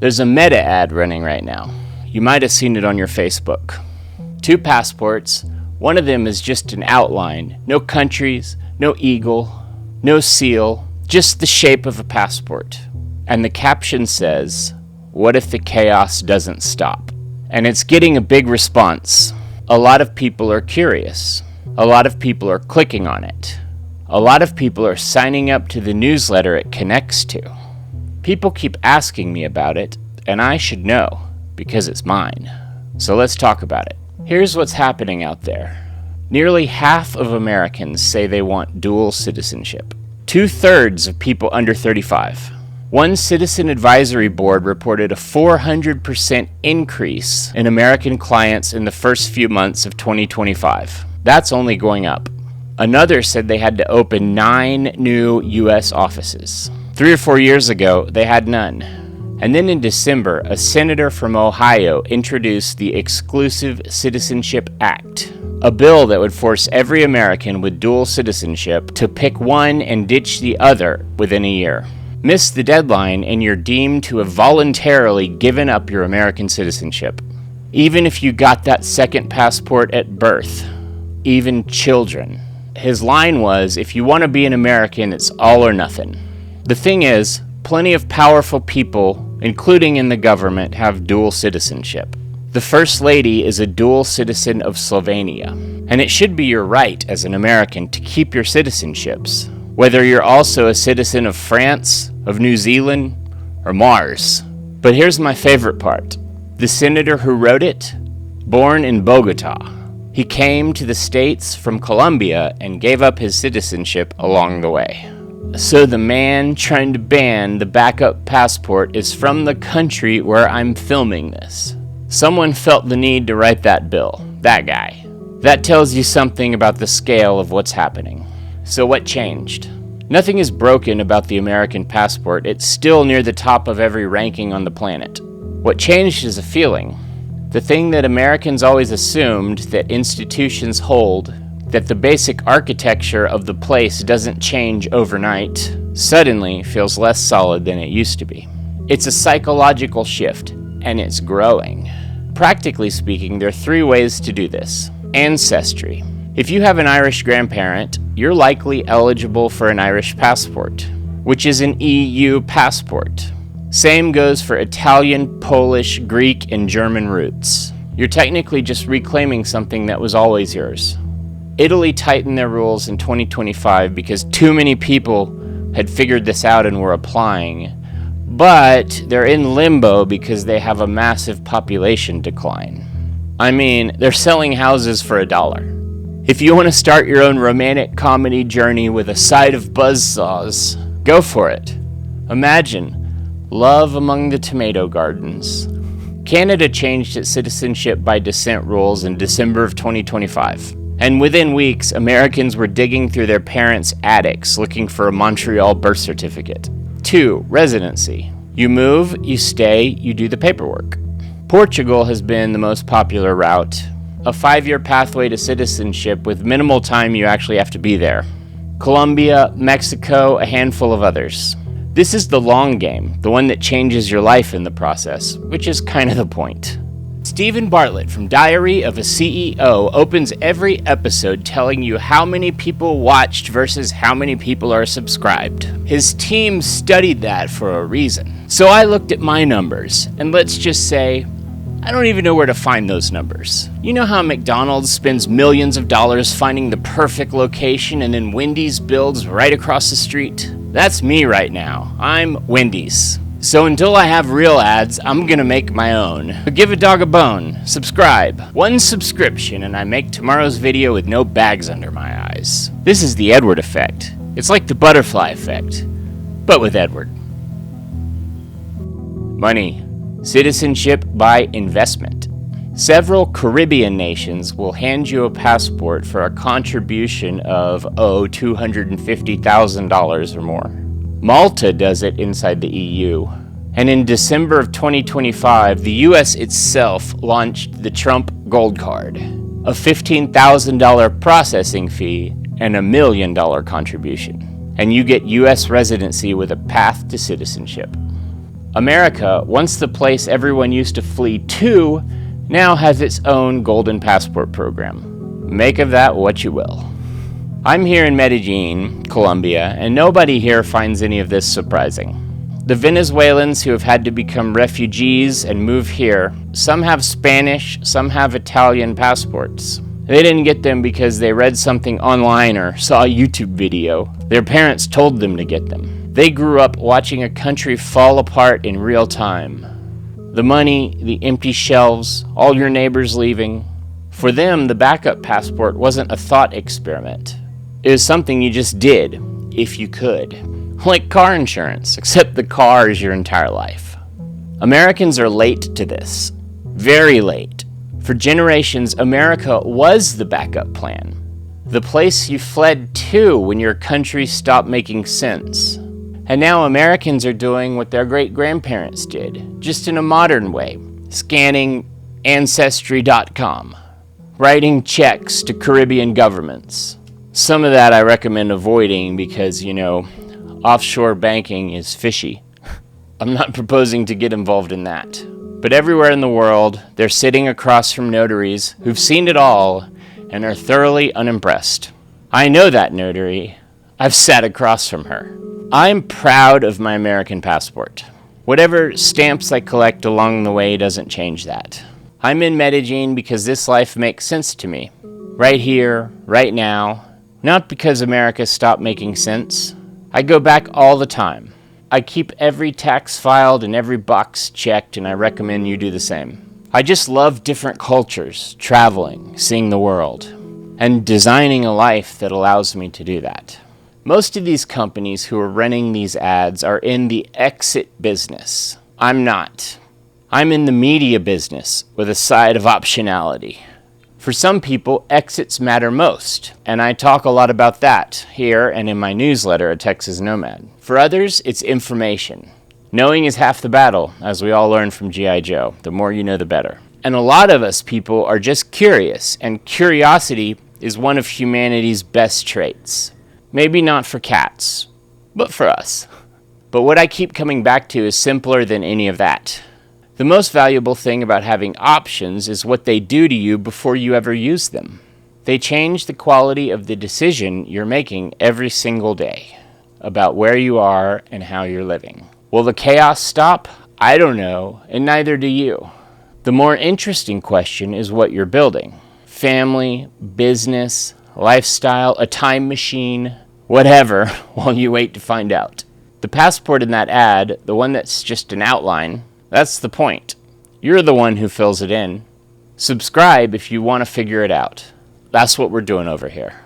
There's a Meta ad running right now. You might have seen it on your Facebook. 2 passports. One of them is just an outline. No countries, no eagle, no seal, just the shape of a passport. And the caption says, "What if the chaos doesn't stop?" And it's getting a big response. A lot of people are curious. A lot of people are clicking on it. A lot of people are signing up to the newsletter it connects to. People keep asking me about it, and I should know, because it's mine. So let's talk about it. Here's what's happening out there. Nearly half of Americans say they want dual citizenship. 2/3 of people under 35. One citizen advisory board reported a 400% increase in American clients in the first few months of 2025. That's only going up. Another said they had to open 9 new U.S. offices. 3 or 4 years ago, they had none. And then in December, a senator from Ohio introduced the Exclusive Citizenship Act, a bill that would force every American with dual citizenship to pick one and ditch the other within a year. Miss the deadline and you're deemed to have voluntarily given up your American citizenship. Even if you got that second passport at birth. Even children. His line was, if you want to be an American, it's all or nothing. The thing is, plenty of powerful people, including in the government, have dual citizenship. The First Lady is a dual citizen of Slovenia, and it should be your right as an American to keep your citizenships, whether you're also a citizen of France, of New Zealand, or Mars. But here's my favorite part. The senator who wrote it, born in Bogota. He came to the States from Colombia and gave up his citizenship along the way. So the man trying to ban the backup passport is from the country where I'm filming this. Someone felt the need to write that bill. That guy. That tells you something about the scale of what's happening. So what changed? Nothing is broken about the American passport. It's still near the top of every ranking on the planet. What changed is a feeling. The thing that Americans always assumed that institutions hold, that the basic architecture of the place doesn't change overnight, suddenly feels less solid than it used to be. It's a psychological shift, and it's growing. Practically speaking, there are 3 ways to do this. Ancestry. If you have an Irish grandparent, you're likely eligible for an Irish passport, which is an EU passport. Same goes for Italian, Polish, Greek, and German roots. You're technically just reclaiming something that was always yours. Italy tightened their rules in 2025 because too many people had figured this out and were applying. But they're in limbo because they have a massive population decline. I mean, they're selling houses for $1. If you want to start your own romantic comedy journey with a side of buzzsaws, go for it. Imagine love among the tomato gardens. Canada changed its citizenship by descent rules in December of 2025. And within weeks, Americans were digging through their parents' attics looking for a Montreal birth certificate. 2, residency. You move, you stay, you do the paperwork. Portugal has been the most popular route. A 5-year pathway to citizenship with minimal time you actually have to be there. Colombia, Mexico, a handful of others. This is the long game, the one that changes your life in the process, which is kind of the point. Stephen Bartlett from Diary of a CEO opens every episode telling you how many people watched versus how many people are subscribed. His team studied that for a reason. So I looked at my numbers, and let's just say, I don't even know where to find those numbers. You know how McDonald's spends millions of dollars finding the perfect location and then Wendy's builds right across the street? That's me right now. I'm Wendy's. So until I have real ads, I'm gonna make my own. But give a dog a bone. Subscribe. 1 subscription and I make tomorrow's video with no bags under my eyes. This is the Edward effect. It's like the butterfly effect, but with Edward. Money. Citizenship by investment. Several Caribbean nations will hand you a passport for a contribution of, $250,000 or more. Malta does it inside the EU. And in December of 2025, the US itself launched the Trump Gold Card, a $15,000 processing fee and $1 million contribution. And you get US residency with a path to citizenship. America, once the place everyone used to flee to, now has its own golden passport program. Make of that what you will. I'm here in Medellín, Colombia, and nobody here finds any of this surprising. The Venezuelans who have had to become refugees and move here, some have Spanish, some have Italian passports. They didn't get them because they read something online or saw a YouTube video. Their parents told them to get them. They grew up watching a country fall apart in real time. The money, the empty shelves, all your neighbors leaving. For them, the backup passport wasn't a thought experiment. It was something you just did, if you could. Like car insurance, except the car is your entire life. Americans are late to this. Very late. For generations, America was the backup plan. The place you fled to when your country stopped making sense. And now Americans are doing what their great-grandparents did, just in a modern way, scanning Ancestry.com, writing checks to Caribbean governments. Some of that I recommend avoiding because, offshore banking is fishy. I'm not proposing to get involved in that. But everywhere in the world, they're sitting across from notaries who've seen it all and are thoroughly unimpressed. I know that notary. I've sat across from her. I'm proud of my American passport. Whatever stamps I collect along the way doesn't change that. I'm in Medellín because this life makes sense to me. Right here, right now. Not because America stopped making sense. I go back all the time. I keep every tax filed and every box checked, and I recommend you do the same. I just love different cultures, traveling, seeing the world, and designing a life that allows me to do that. Most of these companies who are running these ads are in the exit business. I'm not. I'm in the media business with a side of optionality. For some people, exits matter most, and I talk a lot about that here and in my newsletter, A Texas Nomad. For others, it's information. Knowing is half the battle, as we all learned from G.I. Joe. The more you know, the better. And a lot of us people are just curious, and curiosity is one of humanity's best traits. Maybe not for cats, but for us. But what I keep coming back to is simpler than any of that. The most valuable thing about having options is what they do to you before you ever use them. They change the quality of the decision you're making every single day about where you are and how you're living. Will the chaos stop? I don't know, and neither do you. The more interesting question is what you're building. Family, business, lifestyle, a time machine, whatever, while you wait to find out. The passport in that ad, the one that's just an outline, that's the point. You're the one who fills it in. Subscribe if you want to figure it out. That's what we're doing over here.